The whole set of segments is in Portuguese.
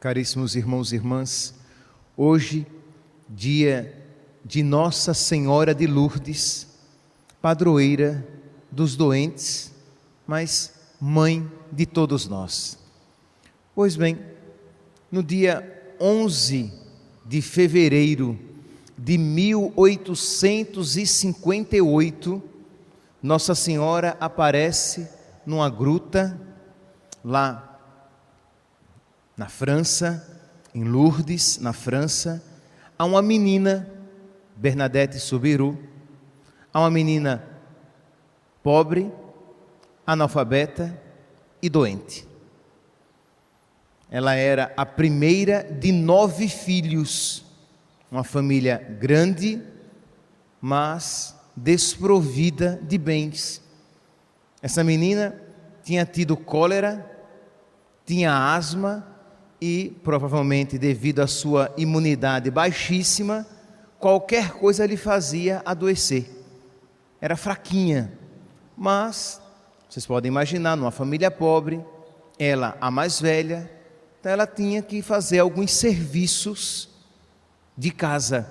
Caríssimos irmãos e irmãs, hoje, dia de Nossa Senhora de Lourdes, padroeira dos doentes, mas mãe de todos nós. Pois bem, no dia 11 de fevereiro de 1858, Nossa Senhora aparece numa gruta lá na França, em Lourdes, na França, a uma menina, Bernadette Soubirous, a uma menina pobre, analfabeta e doente. Ela era a primeira de 9 filhos, uma família grande, mas desprovida de bens. Essa menina tinha tido cólera, tinha asma e, provavelmente, devido à sua imunidade baixíssima, qualquer coisa lhe fazia adoecer. Era fraquinha, mas vocês podem imaginar, numa família pobre, ela a mais velha, então ela tinha que fazer alguns serviços de casa.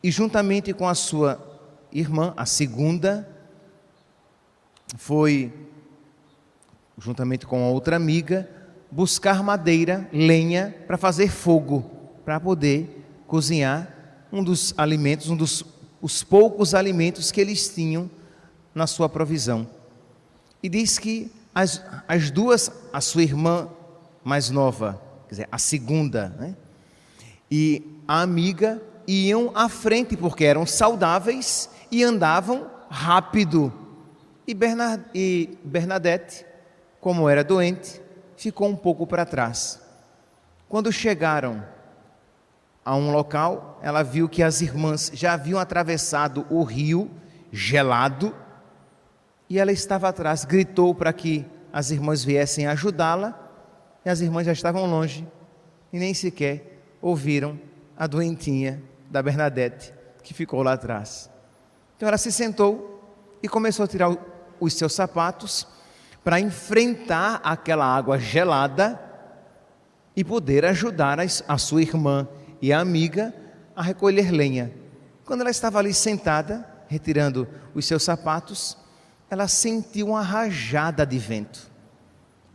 E juntamente com a sua irmã, a segunda, foi, juntamente com a outra amiga, buscar madeira, lenha, para fazer fogo, para poder cozinhar um dos alimentos, os poucos alimentos que eles tinham na sua provisão. E diz que as duas, a sua irmã mais nova, quer dizer, a segunda, né, e a amiga, iam à frente, porque eram saudáveis e andavam rápido. E Bernadette, como era doente, ficou um pouco para trás. Quando chegaram a um local, ela viu que as irmãs já haviam atravessado o rio gelado e ela estava atrás, gritou para que as irmãs viessem ajudá-la, e as irmãs já estavam longe e nem sequer ouviram a doentinha da Bernadette, que ficou lá atrás. Então ela se sentou e começou a tirar os seus sapatos para enfrentar aquela água gelada e poder ajudar a sua irmã e a amiga a recolher lenha. Quando ela estava ali sentada, retirando os seus sapatos, ela sentiu uma rajada de vento.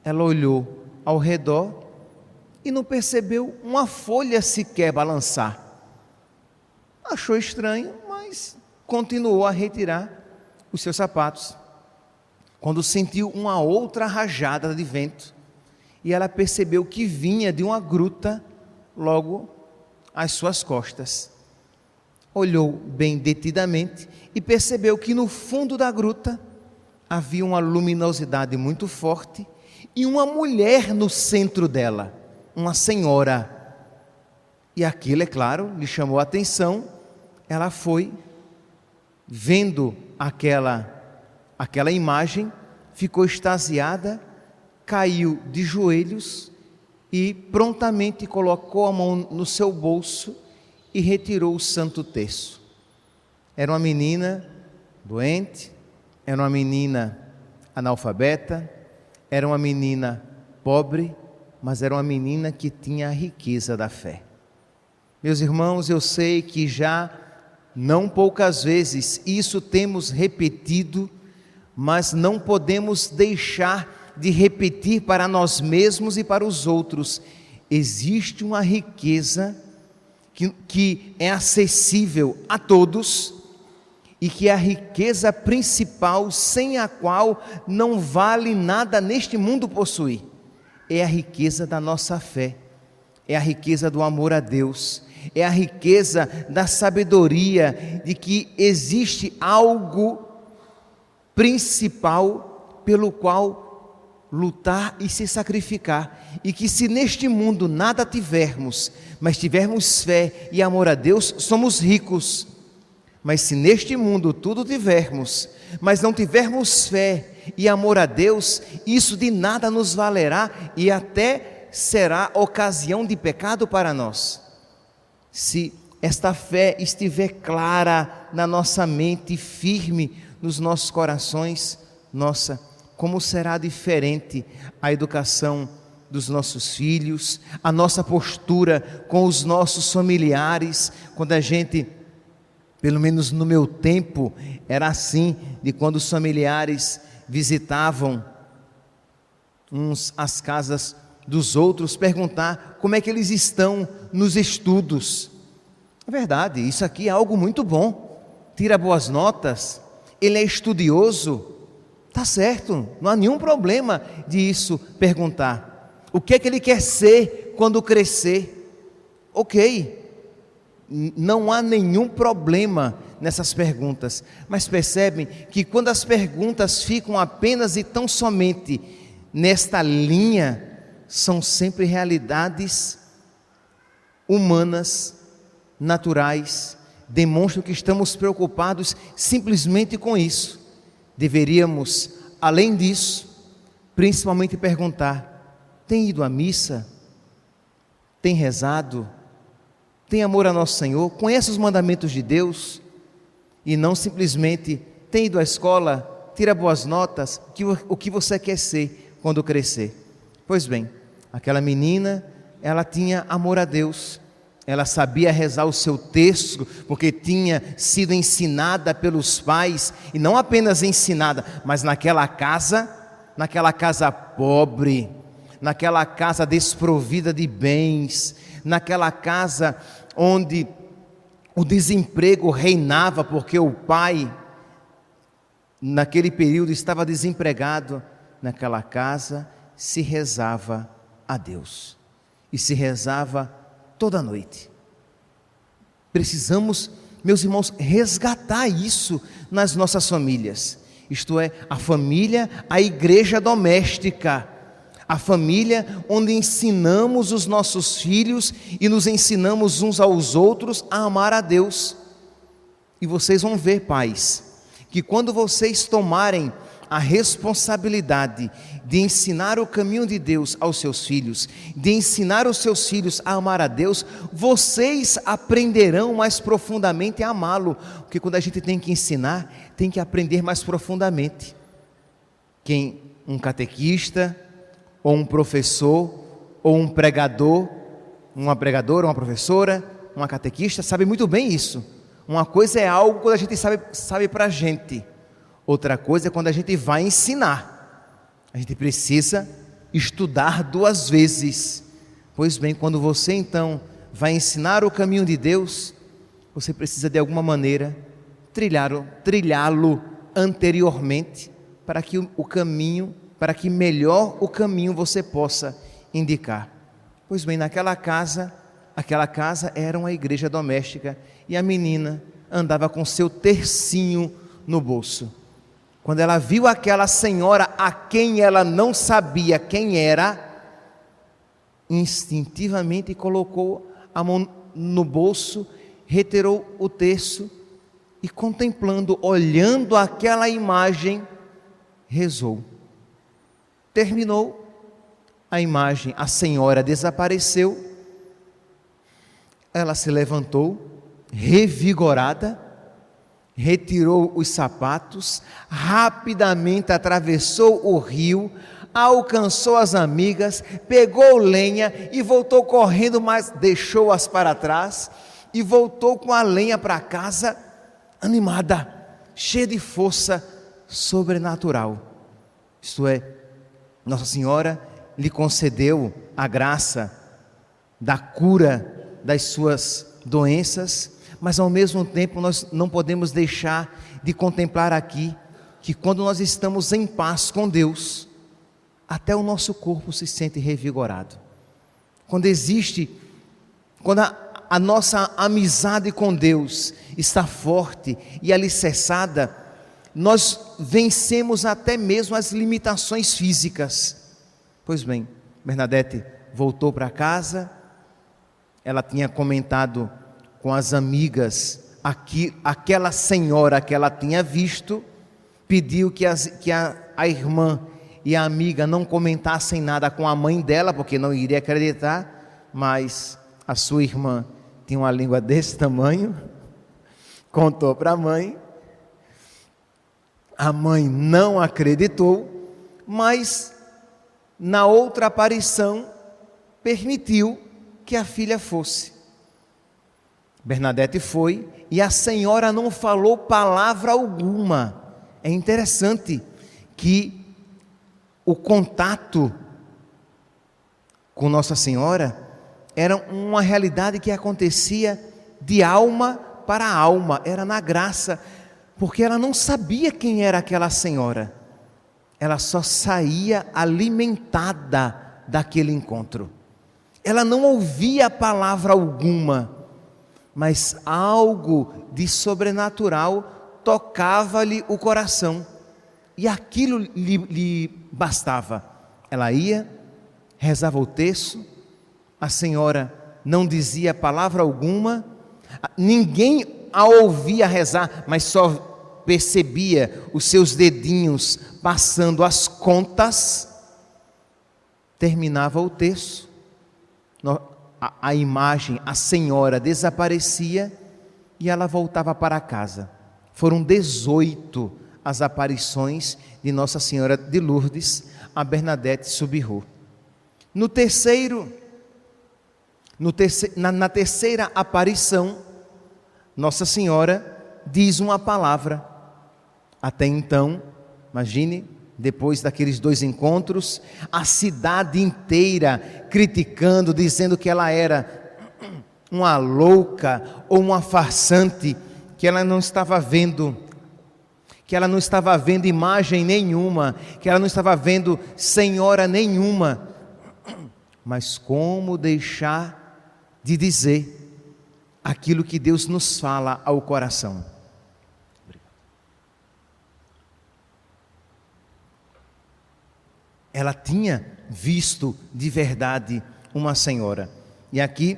Ela olhou ao redor e não percebeu uma folha sequer balançar. Achou estranho, mas continuou a retirar os seus sapatos. Quando sentiu uma outra rajada de vento, e ela percebeu que vinha de uma gruta logo às suas costas. Olhou bem detidamente e percebeu que no fundo da gruta havia uma luminosidade muito forte e uma mulher no centro dela, uma senhora. E aquilo, é claro, lhe chamou a atenção. Ela foi, vendo aquela imagem, ficou extasiada, caiu de joelhos e prontamente colocou a mão no seu bolso e retirou o Santo Terço. Era uma menina doente, era uma menina analfabeta, era uma menina pobre, mas era uma menina que tinha a riqueza da fé. Meus irmãos, eu sei que já não poucas vezes isso temos repetido, mas não podemos deixar de repetir para nós mesmos e para os outros. Existe uma riqueza que é acessível a todos e que é a riqueza principal, sem a qual não vale nada neste mundo possuir. É a riqueza da nossa fé, é a riqueza do amor a Deus, é a riqueza da sabedoria de que existe algo principal pelo qual lutar e se sacrificar, e que se neste mundo nada tivermos, mas tivermos fé e amor a Deus, somos ricos. Mas se neste mundo tudo tivermos, mas não tivermos fé e amor a Deus, isso de nada nos valerá e até será ocasião de pecado para nós. Se esta fé estiver clara na nossa mente, firme nos nossos corações, nossa, como será diferente a educação dos nossos filhos, a nossa postura com os nossos familiares, quando a gente, pelo menos no meu tempo, era assim, de quando os familiares visitavam uns as casas dos outros, perguntar como é que eles estão nos estudos. É verdade, isso aqui é algo muito bom, tira boas notas, ele é estudioso, tá certo, não há nenhum problema disso perguntar. O que é que ele quer ser quando crescer? Ok, não há nenhum problema nessas perguntas, mas percebem que quando as perguntas ficam apenas e tão somente nesta linha, são sempre realidades humanas, naturais, demonstram que estamos preocupados simplesmente com isso. Deveríamos, além disso, principalmente perguntar: tem ido à missa? Tem rezado? Tem amor a nosso Senhor? Conhece os mandamentos de Deus? E não simplesmente: tem ido à escola? Tira boas notas? O que você quer ser quando crescer? Pois bem, aquela menina, ela tinha amor a Deus, ela sabia rezar o seu texto, porque tinha sido ensinada pelos pais, e não apenas ensinada, mas naquela casa pobre, naquela casa desprovida de bens, naquela casa onde o desemprego reinava, porque o pai, naquele período, estava desempregado. Naquela casa se rezava a Deus, e se rezava toda noite. Precisamos, meus irmãos, resgatar isso nas nossas famílias, isto é, a família, a igreja doméstica, a família onde ensinamos os nossos filhos e nos ensinamos uns aos outros a amar a Deus. E vocês vão ver, pais, que quando vocês tomarem a responsabilidade de ensinar o caminho de Deus aos seus filhos, de ensinar os seus filhos a amar a Deus, vocês aprenderão mais profundamente a amá-lo, porque quando a gente tem que ensinar, tem que aprender mais profundamente. Quem, um catequista, ou um professor, ou um pregador, uma pregadora, uma professora, uma catequista, sabe muito bem isso. Uma coisa é algo quando a gente sabe para a gente, outra coisa é quando a gente vai ensinar. A gente precisa estudar 2 vezes. Pois bem, quando você então vai ensinar o caminho de Deus, você precisa de alguma maneira trilhá-lo anteriormente, para que o caminho, para que melhor o caminho você possa indicar. Pois bem, aquela casa era uma igreja doméstica, e a menina andava com seu tercinho no bolso. Quando ela viu aquela senhora a quem ela não sabia quem era, instintivamente colocou a mão no bolso, retirou o terço e, contemplando, olhando aquela imagem, rezou. Terminou a imagem, a senhora desapareceu, ela se levantou, revigorada, retirou os sapatos, rapidamente atravessou o rio, alcançou as amigas, pegou lenha e voltou correndo, mas deixou-as para trás e voltou com a lenha para casa, animada, cheia de força sobrenatural. Isto é, Nossa Senhora lhe concedeu a graça da cura das suas doenças, mas ao mesmo tempo nós não podemos deixar de contemplar aqui que quando nós estamos em paz com Deus, até o nosso corpo se sente revigorado. Quando a nossa amizade com Deus está forte e alicerçada, nós vencemos até mesmo as limitações físicas. Pois bem, Bernadette voltou para casa, ela tinha comentado com as amigas aquela senhora que ela tinha visto, pediu que a irmã e a amiga não comentassem nada com a mãe dela, porque não iria acreditar, mas a sua irmã tinha uma língua desse tamanho, contou para a mãe não acreditou, mas na outra aparição, permitiu que a filha fosse. Bernadette foi e a senhora não falou palavra alguma. É interessante que o contato com Nossa Senhora era uma realidade que acontecia de alma para alma, era na graça, porque ela não sabia quem era aquela senhora, ela só saía alimentada daquele encontro. Ela não ouvia palavra alguma, mas algo de sobrenatural tocava-lhe o coração, e aquilo lhe bastava. Ela ia, rezava o terço, a senhora não dizia palavra alguma, ninguém a ouvia rezar, mas só percebia os seus dedinhos passando as contas. Terminava o terço, a imagem, a senhora desaparecia e ela voltava para casa. Foram 18 as aparições de Nossa Senhora de Lourdes a Bernadette Soubirous. Na terceira aparição, Nossa Senhora diz uma palavra. Até então, imagine, depois daqueles 2 encontros, a cidade inteira criticando, dizendo que ela era uma louca ou uma farsante, que ela não estava vendo imagem nenhuma, que ela não estava vendo senhora nenhuma. Mas como deixar de dizer aquilo que Deus nos fala ao coração? Ela tinha visto de verdade uma senhora. E aqui,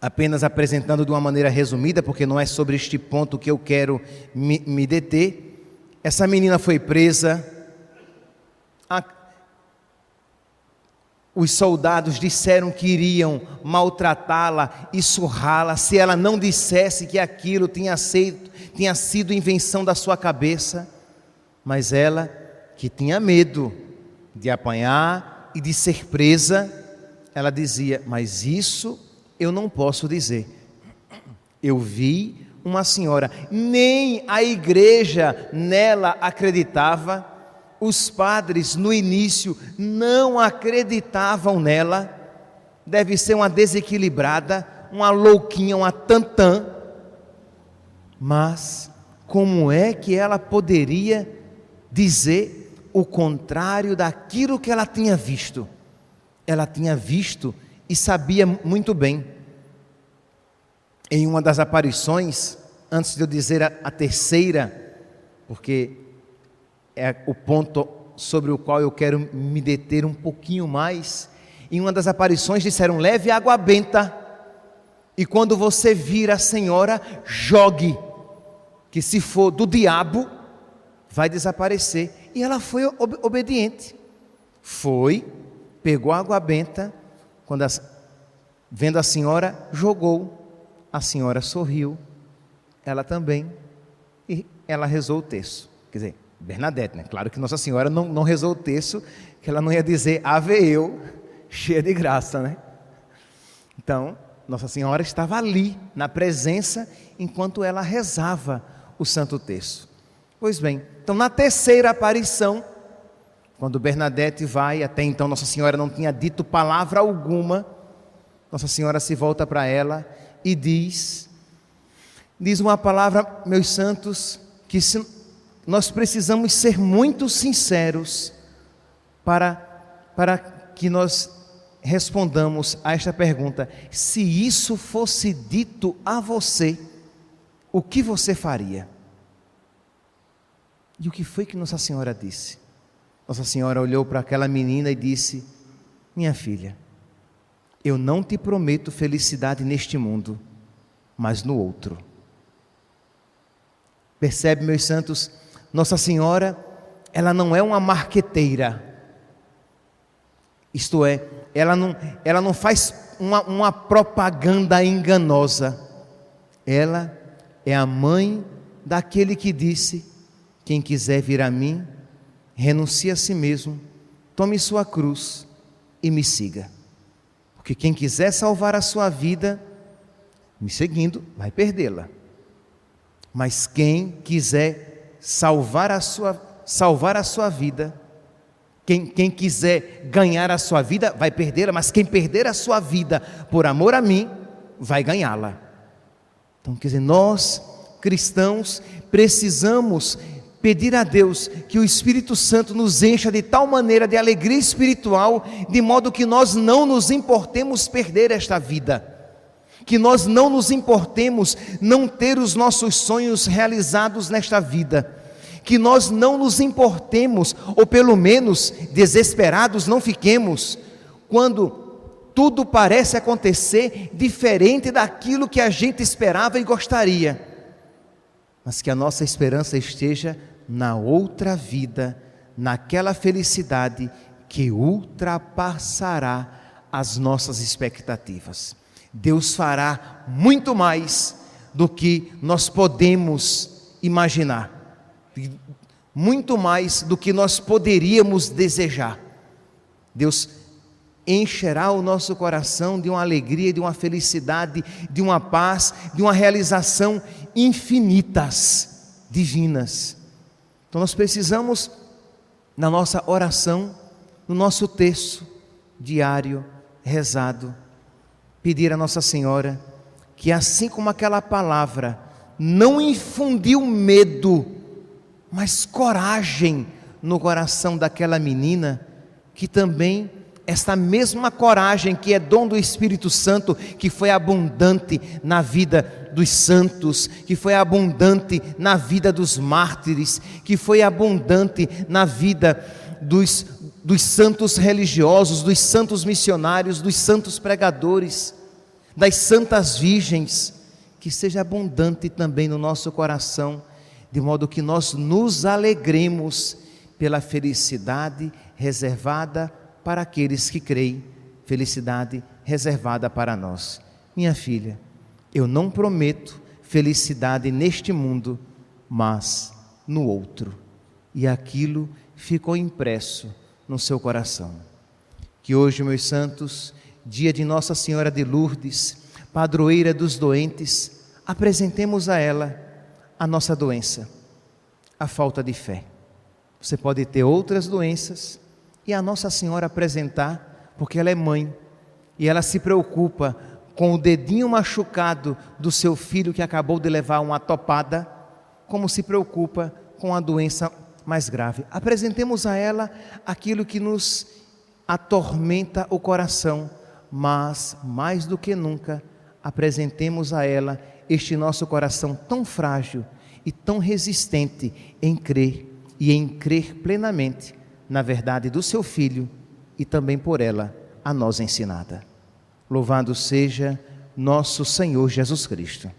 apenas apresentando de uma maneira resumida, porque não é sobre este ponto que eu quero me deter. Essa menina foi presa, os soldados disseram que iriam maltratá-la e surrá-la se ela não dissesse que aquilo tinha sido invenção da sua cabeça. Mas ela, que tinha medo de apanhar e de ser presa, ela dizia: mas isso eu não posso dizer. Eu vi uma senhora, nem a igreja nela acreditava, os padres no início não acreditavam nela. Deve ser uma desequilibrada, uma louquinha, uma tantã. Mas como é que ela poderia dizer o contrário daquilo que ela tinha visto? Ela tinha visto e sabia muito bem. Em uma das aparições, antes de eu dizer a terceira, porque é o ponto sobre o qual eu quero me deter um pouquinho mais, em uma das aparições disseram: leve água benta, e quando você vir a senhora, jogue, que se for do diabo, vai desaparecer. E ela foi obediente, foi, pegou a água benta, quando vendo a senhora, jogou. A senhora sorriu, ela também, e ela rezou o terço. Quer dizer, Bernadette, né? Claro que Nossa Senhora não rezou o terço, que ela não ia dizer ave eu, cheia de graça, né? Então, Nossa Senhora estava ali, na presença, enquanto ela rezava o Santo Terço. Pois bem, então na terceira aparição, quando Bernadette vai, até então Nossa Senhora não tinha dito palavra alguma, Nossa Senhora se volta para ela e diz uma palavra, meus santos, que nós precisamos ser muito sinceros para que nós respondamos a esta pergunta: se isso fosse dito a você, o que você faria? E o que foi que Nossa Senhora disse? Nossa Senhora olhou para aquela menina e disse: minha filha, eu não te prometo felicidade neste mundo, mas no outro. Percebe, meus santos? Nossa Senhora, ela não é uma marqueteira. Isto é, ela não faz uma propaganda enganosa. Ela é a mãe daquele que disse: quem quiser vir a mim, renuncie a si mesmo, tome sua cruz e me siga. Porque quem quiser salvar a sua vida, me seguindo, vai perdê-la. Mas quem quiser salvar a sua vida, quem quiser ganhar a sua vida, vai perdê-la. Mas quem perder a sua vida por amor a mim, vai ganhá-la. Então, quer dizer, nós, cristãos, precisamos pedir a Deus que o Espírito Santo nos encha de tal maneira de alegria espiritual, de modo que nós não nos importemos perder esta vida, que nós não nos importemos não ter os nossos sonhos realizados nesta vida, que nós não nos importemos, ou pelo menos desesperados não fiquemos, quando tudo parece acontecer diferente daquilo que a gente esperava e gostaria, mas que a nossa esperança esteja na outra vida, naquela felicidade que ultrapassará as nossas expectativas. Deus fará muito mais do que nós podemos imaginar, muito mais do que nós poderíamos desejar. Deus encherá o nosso coração de uma alegria, de uma felicidade, de uma paz, de uma realização infinitas, divinas. Então nós precisamos, na nossa oração, no nosso texto diário, rezado, pedir a Nossa Senhora que, assim como aquela palavra não infundiu medo, mas coragem no coração daquela menina, que também esta mesma coragem, que é dom do Espírito Santo, que foi abundante na vida dos santos, que foi abundante na vida dos mártires, que foi abundante na vida dos santos religiosos, dos santos missionários, dos santos pregadores, das santas virgens, que seja abundante também no nosso coração, de modo que nós nos alegremos pela felicidade reservada para aqueles que creem, felicidade reservada para nós. Minha filha, eu não prometo felicidade neste mundo, mas no outro. E aquilo ficou impresso no seu coração. Que hoje, meus santos, dia de Nossa Senhora de Lourdes, padroeira dos doentes, apresentemos a ela a nossa doença, a falta de fé. Você pode ter outras doenças e a Nossa Senhora apresentar, porque ela é mãe e ela se preocupa com o dedinho machucado do seu filho que acabou de levar uma topada, como se preocupa com a doença mais grave. Apresentemos a ela aquilo que nos atormenta o coração, mas mais do que nunca apresentemos a ela este nosso coração tão frágil e tão resistente em crer e em crer plenamente na verdade do seu Filho e também por ela a nós ensinada. Louvado seja nosso Senhor Jesus Cristo.